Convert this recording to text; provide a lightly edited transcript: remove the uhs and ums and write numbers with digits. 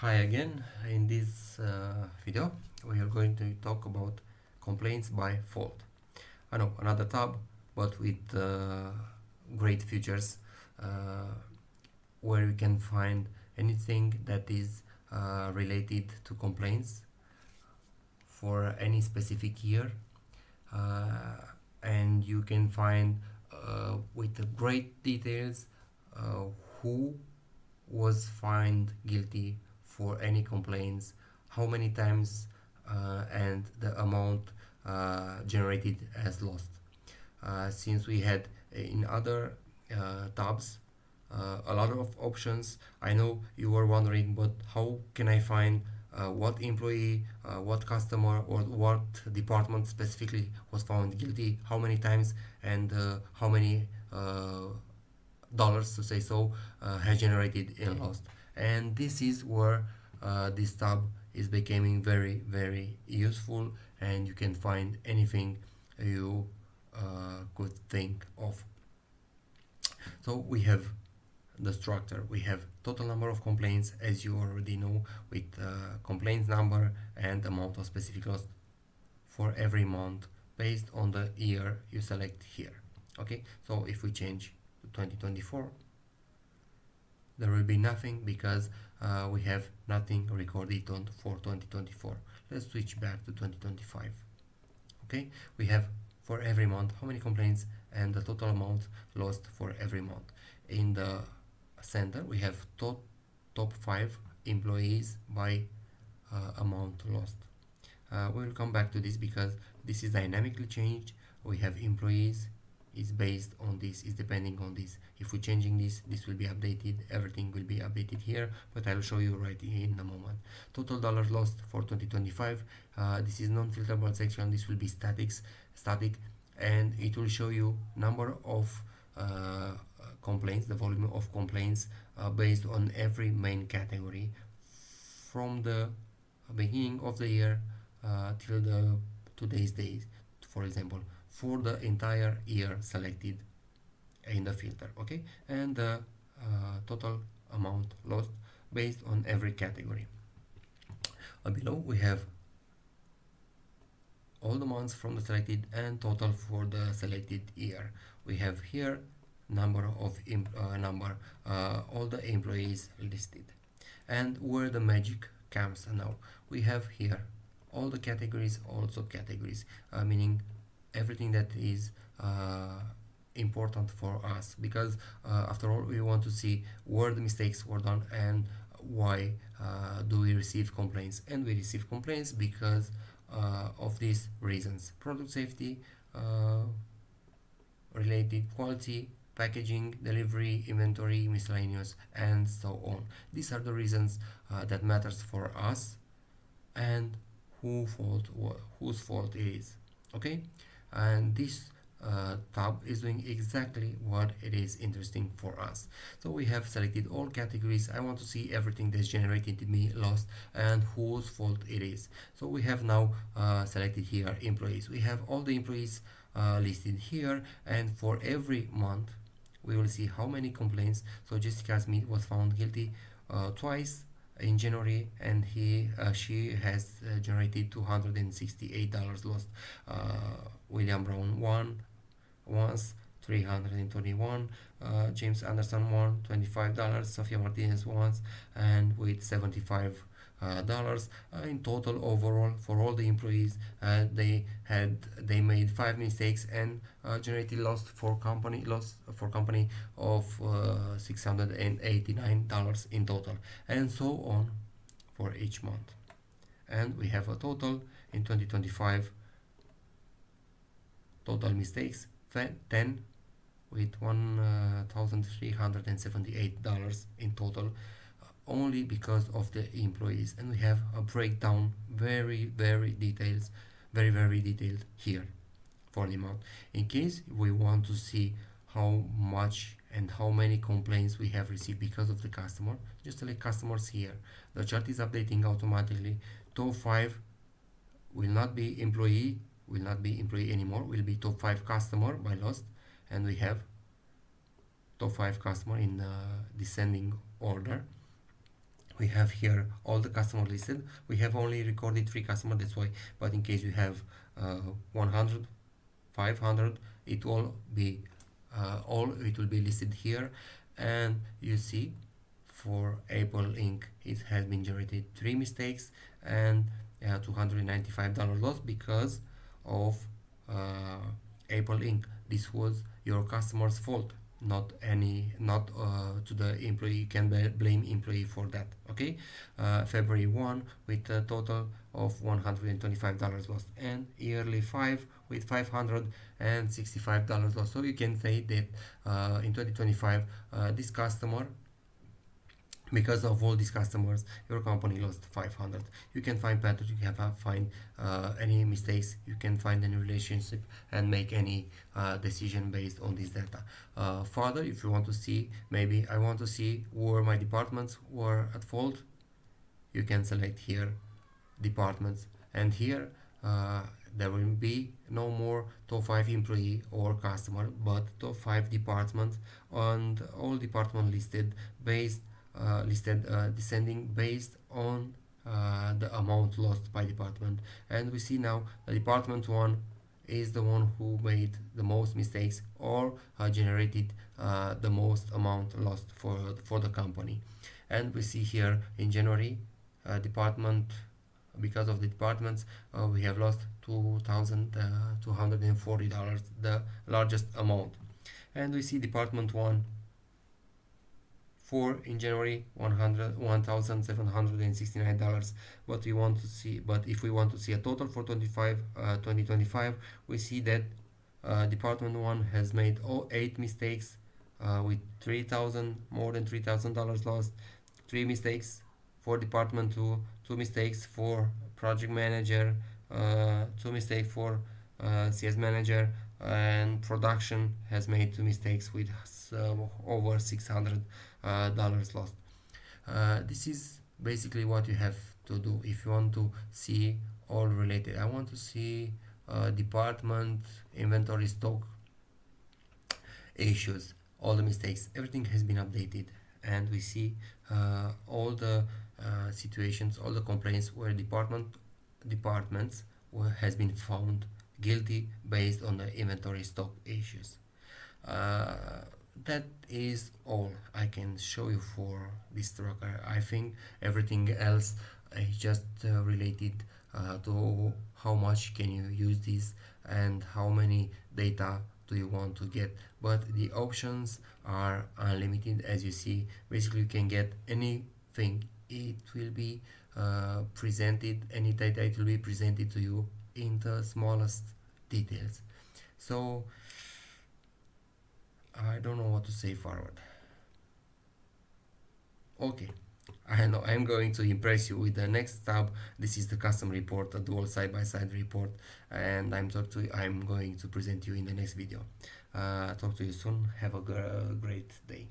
Hi again. In this video, we are going to talk about complaints by fault. I know another tab, but with great features uh, where you can find anything that is related to complaints for any specific year, uh, and you can find with great details uh, who was found guilty for any complaints, how many times, and the amount generated as lost. Since we had in other tabs a lot of options, I know you were wondering, but how can I find what employee, what customer, or what department specifically was found guilty, how many times, and how many dollars, to say so, has generated in lost. And this is where this tab is becoming very, very useful, and you can find anything you could think of. So we have the structure. We have total number of complaints, as you already know, with complaints number and amount of specific loss for every month based on the year you select here. Okay, so if we change to 2024, there will be nothing because we have nothing recorded for 2024. Let's switch back to 2025. Okay, we have for every month how many complaints and the total amount lost for every month. In the center we have top 5 employees by amount lost. We will come back to this because this is dynamically changed. We have employees is based on this, is depending on this. If we're changing this will be updated, everything will be updated here, but I'll show you right in a moment. Total dollars lost for 2025. This is non-filterable section. This will be static, and it will show you number of complaints, the volume of complaints based on every main category from the beginning of the year till the today's date, for example, for the entire year selected in the filter. Okay, and the total amount lost based on every category. Below we have all the months from the selected and total for the selected year. We have here number of all the employees listed, and where the magic comes now, we have here all the categories, also categories, meaning everything that is important for us, because after all we want to see where the mistakes were done and why do we receive complaints. And we receive complaints because of these reasons: product safety, related quality, packaging, delivery, inventory, miscellaneous, and so on. These are the reasons that matters for us, and whose fault it is. Okay, and this tab is doing exactly what it is interesting for us. So we have selected all categories. I want to see everything that's generated to me lost and whose fault it is. So we have now selected here employees. We have all the employees listed here, and for every month we will see how many complaints. So Jessica Smith was found guilty twice in January, and she has generated $268 lost. William Brown once, 321. James Anderson won $25. Sophia Martinez once, and with $75 in total. Overall, for all the employees, they made 5 mistakes and generated loss for company of $689 in total, and so on for each month. And we have a total in 2025 total mistakes 10, with $1,378 in total, only because of the employees. And we have a breakdown, very detailed here for the amount, in case we want to see how much and how many complaints we have received because of the customer. Just select customers here. The chart is updating automatically. Top 5 will not be employee anymore, will be top 5 customer by lost, and we have top 5 customer in descending order. We have here all the customer listed. We have only recorded 3 customers, that's why, but in case you have 100, 500, it will be all it will be listed here. And you see for Apple Inc. it has been generated 3 mistakes and $295 loss because of uh, Apple Inc. This was your customer's fault, not to the employee. You can blame employee for that. Okay, February 1 with a total of $125 lost, and yearly 5 with $565 lost. So you can say that in 2025 this customer, because of all these customers, your company lost 500. You can find patterns, you can find any mistakes, you can find any relationship and make any decision based on this data. Further, if you want to see, maybe I want to see where my departments were at fault, you can select here departments, and here uh, there will be no more top 5 employee or customer, but top 5 departments, and all department listed descending based on the amount lost by department. And we see now the department 1 is the one who made the most mistakes or generated the most amount lost for the company. And we see here in January department, because of the departments, we have lost $2,240, the largest amount. And we see department 1 for in January $1,769. But we want to see, but if we want to see a total for 2025, we see that department 1 has made 8 mistakes with 3,000 more than $3,000 lost. 3 mistakes for department 2, 2 mistakes for project manager, 2 mistakes for CS manager, and production has made 2 mistakes with over $600 lost. This is basically what you have to do if you want to see all related. I want to see department, inventory, stock, issues, all the mistakes, everything has been updated, and we see all the situations, all the complaints where departments has been found guilty based on the inventory stock issues. Uh, that is all I can show you for this tracker. I think everything else is just related to how much can you use this and how many data do you want to get. But the options are unlimited, as you see. Basically, you can get anything. It will be presented, any data it will be presented to you in the smallest details. So I don't know what to say forward. Okay, I know I'm going to impress you with the next tab. This is the custom report, a dual side-by-side report, and I'm going to present you in the next video. Talk to you soon. Have a great day.